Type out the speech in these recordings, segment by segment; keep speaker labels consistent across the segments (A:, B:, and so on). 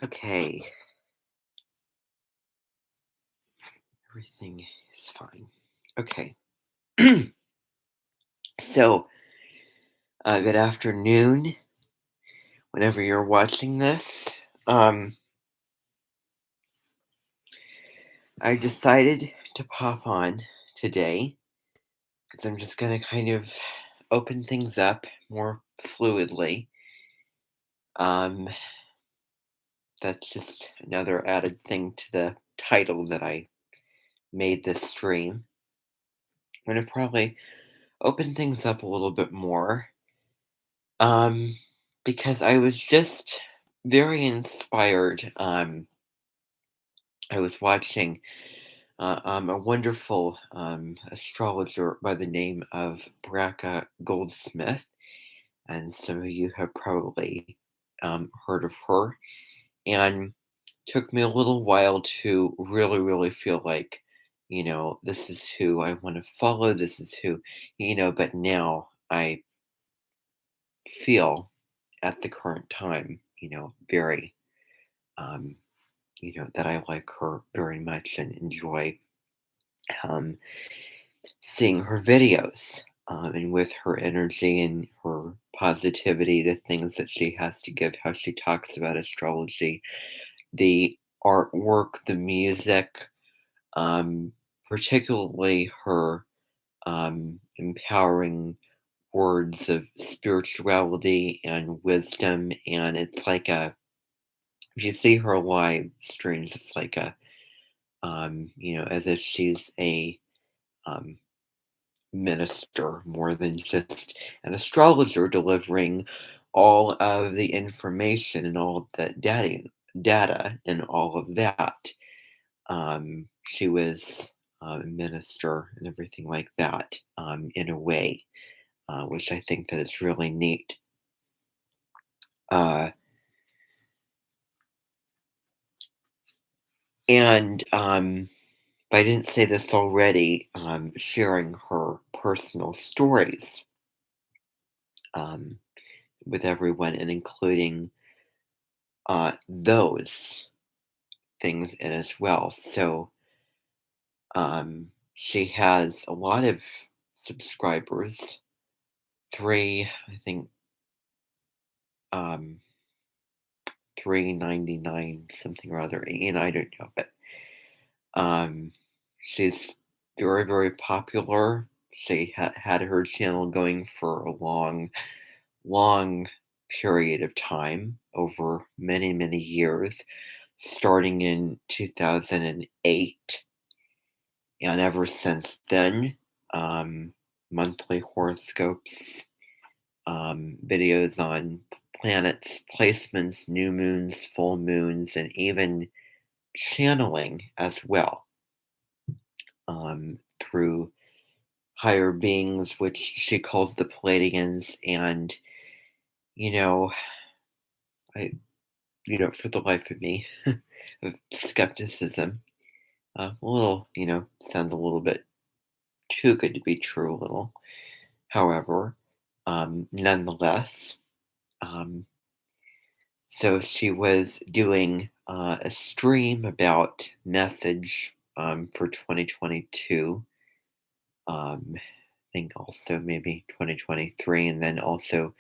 A: Okay, everything is fine. Okay, so good afternoon, whenever you're watching this. Um, I decided to pop on today because I'm just gonna kind of open things up more fluidly. Um, that's just another added thing to the title that I made this stream. I'm gonna probably open things up a little bit more. Um, because I was just very inspired. I was watching a wonderful astrologer by the name of Braca Goldsmith, and some of you have probably heard of her. And took me a little while to really feel like, this is who I want to follow. This is who, but now I feel at the current time, very, um, that I like her very much and enjoy um, seeing her videos. And with her energy and her positivity, the things that she has to give, how she talks about astrology, the artwork, the music, um, particularly her empowering words of spirituality and wisdom. And it's like if you see her live streams, it's like as if she's a um, minister more than just an astrologer delivering all of the information and all of that data and all of that. She was a minister and everything like that in a way, which I think that is really neat. Uh, and If I didn't say this already, sharing her personal stories um, with everyone and including those things in as well. So she has a lot of subscribers, three, I think, um, 399 something or other, and I don't know, but um, she's very popular. She had her channel going for a long period of time, over many years, starting in 2008. And ever since then, um, monthly horoscopes, videos on planets, placements, new moons, full moons, and even channeling as well, through higher beings, which she calls the Palladians. And, you know, I, for the life of me, of skepticism, a little, sounds a little bit too good to be true, a little. However, nonetheless, um, so she was doing a stream about message for 2022. I think also maybe 2023, and then also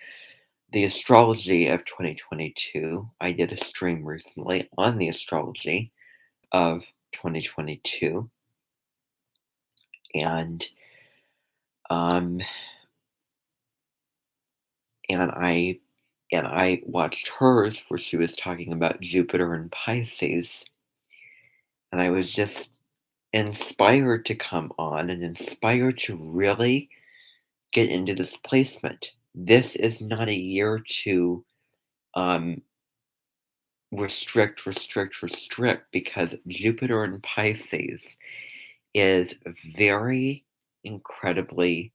A: the astrology of 2022. I did a stream recently on the astrology of 2022, and um, and I watched hers where she was talking about Jupiter and Pisces, and I was just inspired to come on and inspired to really get into this placement. This is not a year to um, restrict, because Jupiter in Pisces is very incredibly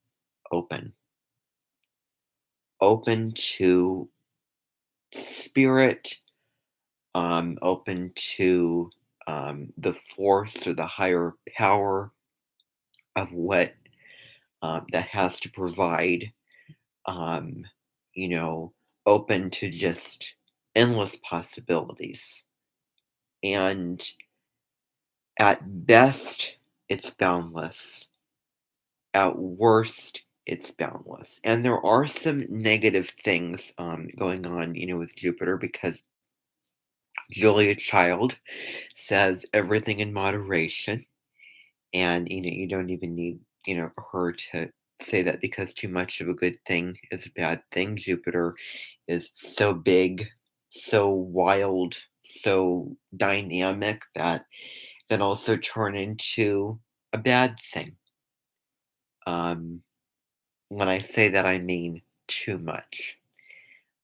A: open, open to spirit, open to the force or the higher power of what that has to provide, um, you know, open to just endless possibilities. And at best, it's boundless. At worst, it's boundless. And there are some negative things going on, with Jupiter because Julia Child says everything in moderation. And, you don't even need, her to say that because too much of a good thing is a bad thing. Jupiter is so big, so wild, so dynamic that can also turn into a bad thing. Um, when I say that, I mean too much.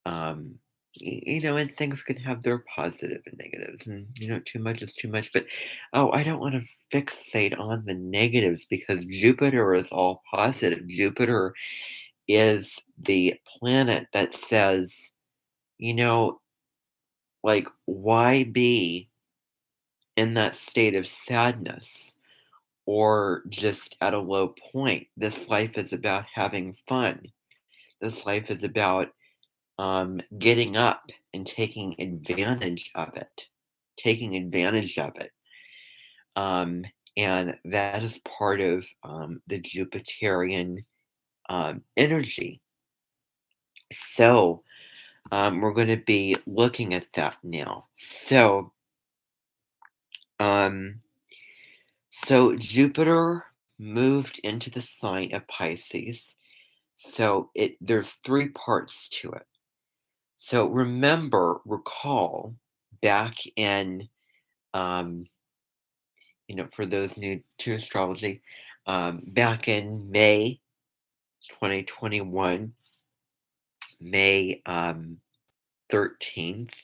A: Um, and things can have their positive and negatives, and too much is too much. But oh, I don't want to fixate on the negatives because Jupiter is all positive. Jupiter is the planet that says, you know, like, why be in that state of sadness or just at a low point? This life is about having fun. This life is about getting up and taking advantage of it, taking advantage of it. Um, and that is part of the Jupiterian energy. So we're going to be looking at that now. Um, so Jupiter moved into the sign of Pisces. So there's three parts to it. So recall back in um, for those new to astrology, back in May 2021, May 13th,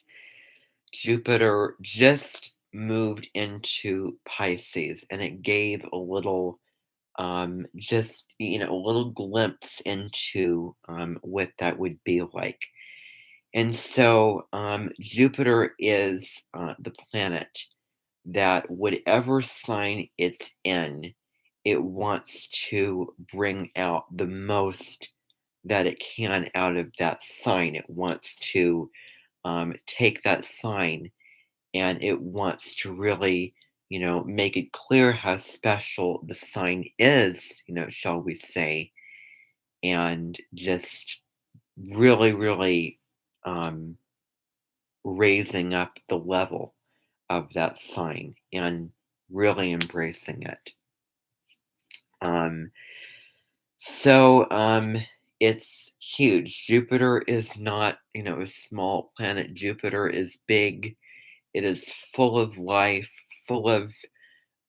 A: Jupiter just moved into Pisces and it gave a little, a little glimpse into what that would be like. And so Jupiter is the planet that whatever sign it's in, it wants to bring out the most that it can out of that sign. It wants to take that sign and it wants to really, make it clear how special the sign is, shall we say, and just really, really um, raising up the level of that sign and really embracing it. Um, so it's huge. Jupiter is not, a small planet. Jupiter is big. It is full of life, full of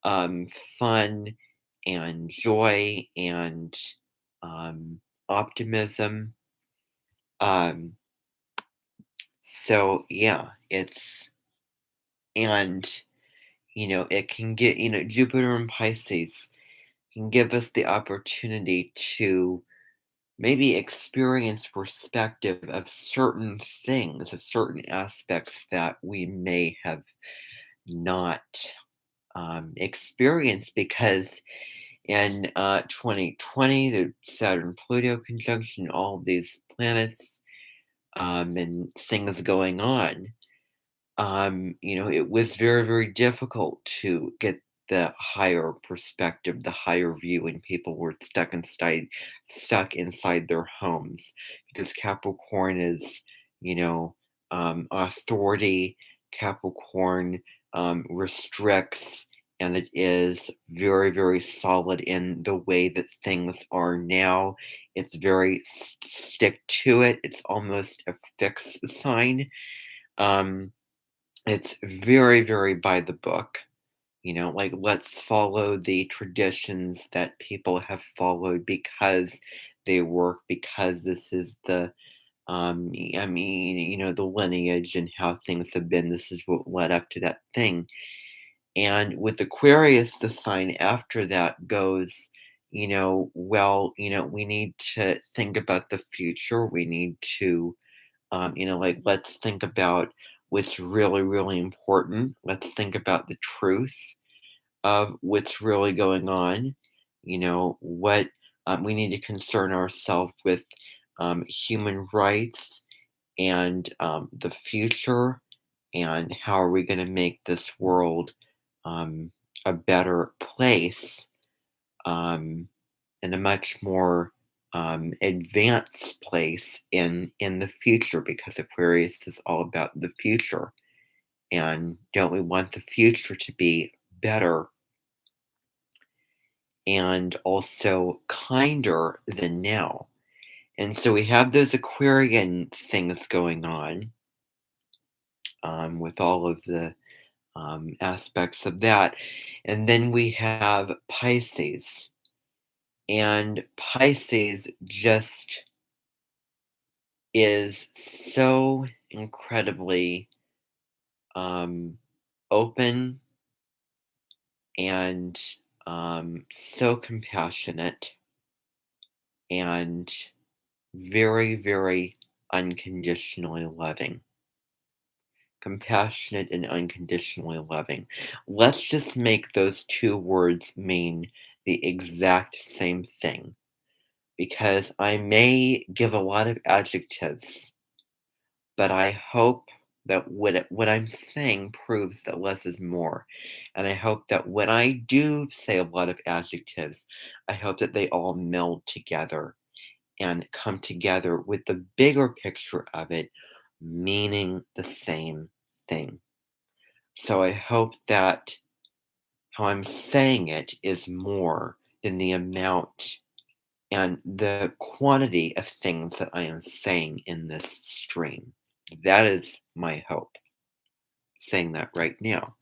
A: um, fun and joy and um, optimism. Um, so yeah, and it can get, Jupiter and Pisces can give us the opportunity to maybe experience perspective of certain things, of certain aspects that we may have not experienced because in 2020, the Saturn Pluto conjunction, all of these planets and things going on, it was very, very difficult to get the higher perspective, the higher view, and people were stuck inside their homes because Capricorn is, authority. Capricorn restricts, and it is very, very solid in the way that things are now. It's very stick to it. It's almost a fixed sign. Um, it's very, very by the book, like let's follow the traditions that people have followed because they work, because this is the lineage and how things have been. This is what led up to that thing. And with Aquarius, the sign after that goes, we need to think about the future. We need to like, let's think about what's really, really important. Let's think about the truth of what's really going on. What we need to concern ourselves with human rights and the future and how are we going to make this world um, a better place, um, and a much more advanced place in the future, because Aquarius is all about the future. And don't we want the future to be better and also kinder than now? And so we have those Aquarian things going on, with all of the aspects of that. And then we have Pisces. And Pisces just is so incredibly um, open and so compassionate and very, very unconditionally loving. Compassionate and unconditionally loving. Let's just make those two words mean the exact same thing, because I may give a lot of adjectives, but I hope that what I'm saying proves that less is more. And I hope that when I do say a lot of adjectives, I hope that they all meld together and come together with the bigger picture of it meaning the same thing. So I hope that how I'm saying it is more than the amount and the quantity of things that I am saying in this stream. That is my hope, saying that right now.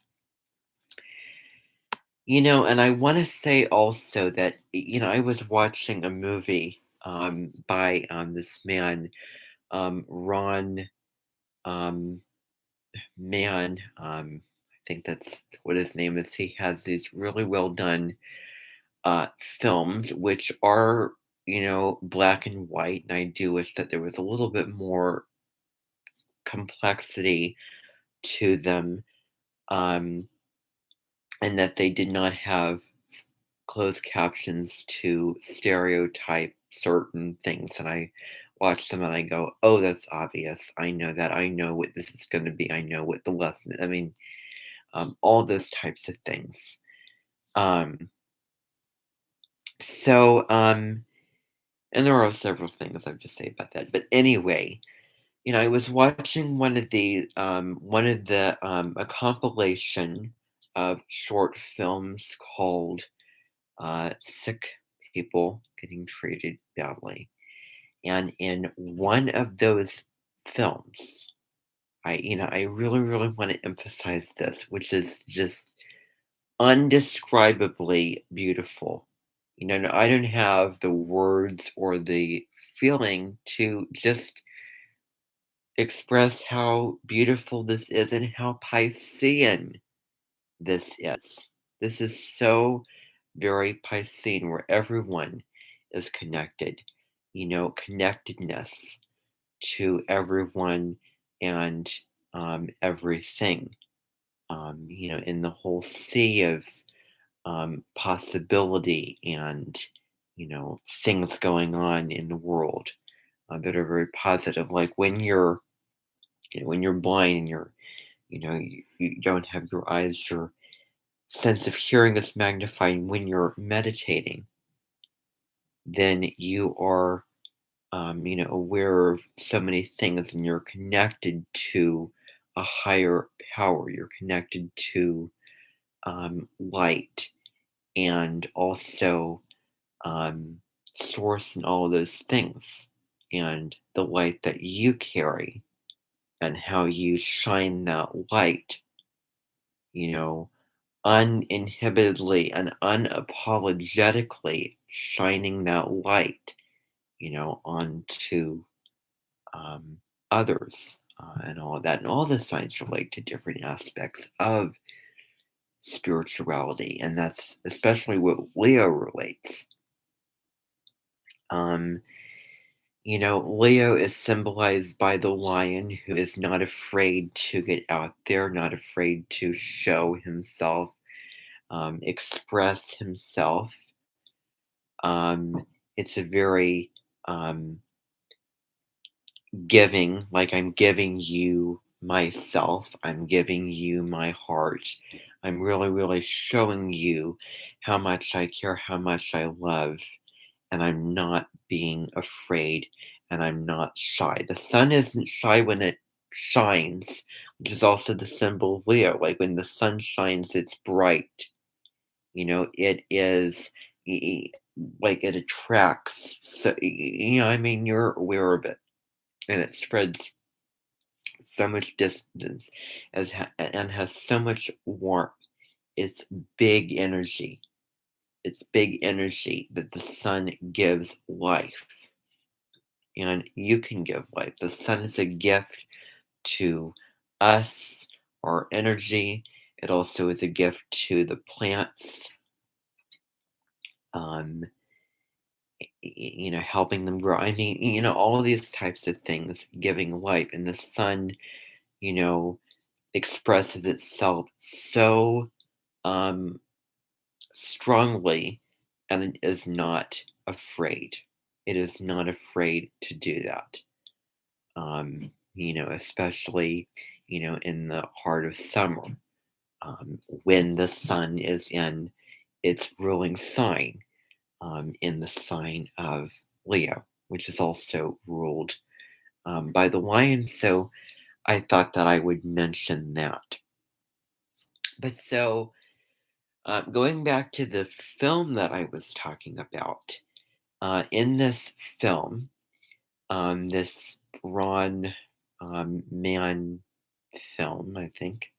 A: And I want to say also that, I was watching a movie by this man, Ron um, Man. I think that's what his name is. He has these really well done films, which are, black and white. And I do wish that there was a little bit more complexity to them, um, and that they did not have closed captions to stereotype certain things. And I watch them and I go, oh, that's obvious. I know that. I know what this is going to be. I know what the lesson. I mean, all those types of things. Um, so, and there are several things I have to say about that. But anyway, I was watching a compilation of short films called Sick People Getting Treated Badly. And in one of those films, I really, really want to emphasize this, which is just undescribably beautiful. No, I don't have the words or the feeling to just express how beautiful this is and how Piscean this is. This is so very Piscean, where everyone is connected, connectedness to everyone and everything, in the whole sea of possibility and, things going on in the world that are very positive. Like when you're blind and you don't have your eyes, your sense of hearing is magnified. When you're meditating, then you are, aware of so many things, and you're connected to a higher power. You're connected to light, and also um, source, and all of those things, and the light that you carry, and how you shine that light, you know, uninhibitedly and unapologetically shining that light, onto um, others, and all of that. And all the signs relate to different aspects of spirituality, and that's especially what Leo relates. Um, Leo is symbolized by the lion, who is not afraid to get out there, not afraid to show himself, express himself. It's a very um, giving, like I'm giving you myself. I'm giving you my heart. I'm really, really showing you how much I care, how much I love, and I'm not being afraid and I'm not shy. The sun isn't shy when it shines, which is also the symbol of Leo. Like when the sun shines, it's bright. It is like it attracts. So, I mean, you're aware of it, and it spreads so much distance and has so much warmth. It's big energy. It's big energy that the sun gives life, and you can give life. The sun is a gift to us, our energy. It also is a gift to the plants, um, helping them grow. I mean, all of these types of things, giving life. And the sun, you know, expresses itself so um, strongly, and it is not afraid. It is not afraid to do that. Especially, in the heart of summer, when the sun is in its ruling sign, in the sign of Leo, which is also ruled by the lion. So I thought that I would mention that. But so, going back to the film that I was talking about, in this film, this Ron Man film, I think,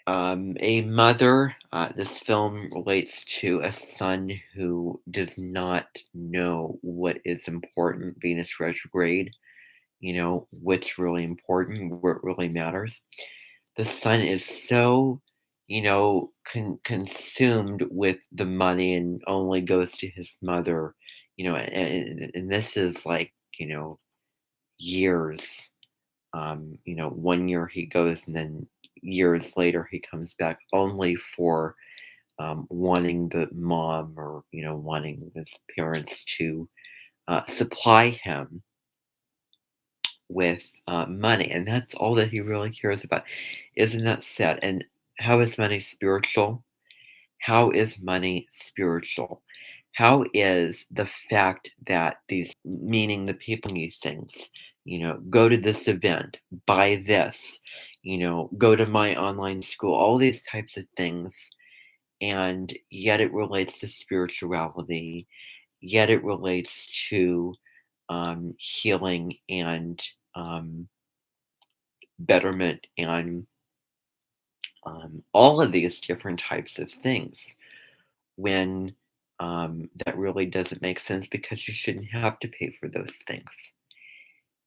A: a mother, this film relates to a son who does not know what is important, Venus retrograde, what's really important, what really matters. The son is so, consumed with the money and only goes to his mother, and this is like, years. 1 year he goes, and then years later he comes back only for wanting the mom, or wanting his parents to supply him with money, and that's all that he really cares about. Isn't that sad? And how is money spiritual? How is money spiritual? How is the fact that these, meaning the people, these things, go to this event, buy this, go to my online school, all these types of things, and yet it relates to spirituality, yet it relates to healing and um, betterment and all of these different types of things, when that really doesn't make sense, because you shouldn't have to pay for those things.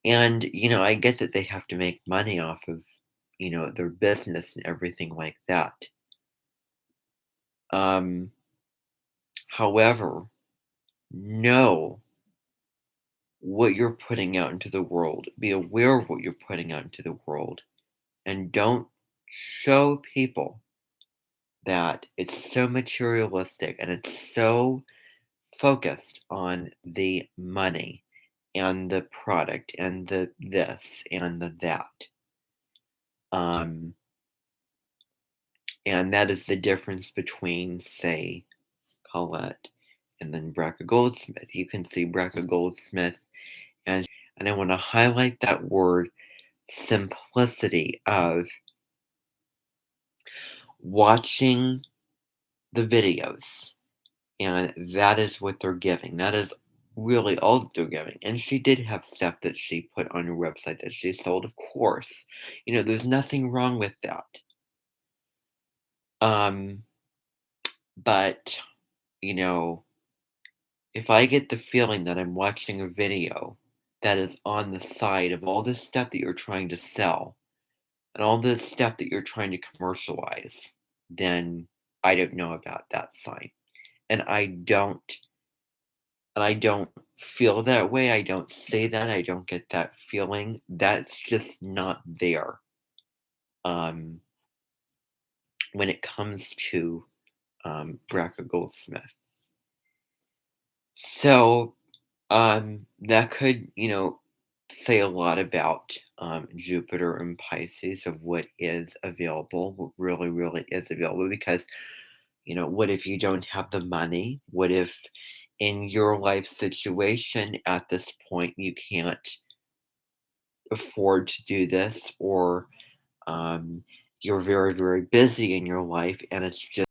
A: And, I get that they have to make money off of, their business and everything like that. Um, However, know what you're putting out into the world. Be aware of what you're putting out into the world. And don't show people that it's so materialistic and it's so focused on the money and the product and the this and the that. Um, and that is the difference between, say, Colette and then Brecca Goldsmith. You can see Brecca Goldsmith, and I want to highlight that word, simplicity, of watching the videos. And that is what they're giving. That is really all that they're giving. And she did have stuff that she put on her website that she sold, of course. There's nothing wrong with that. Um, but, you know, if I get the feeling that I'm watching a video that is on the side of all this stuff that you're trying to sell and all this stuff that you're trying to commercialize, then I don't know about that sign. And I don't feel that way. I don't say that. I don't get that feeling. That's just not there. Um, when it comes to Braca Goldsmith. So that could, say a lot about Jupiter and Pisces of what is available, what really, really is available. Because, what if you don't have the money? What if in your life situation at this point you can't afford to do this, or um, you're very, very busy in your life and it's just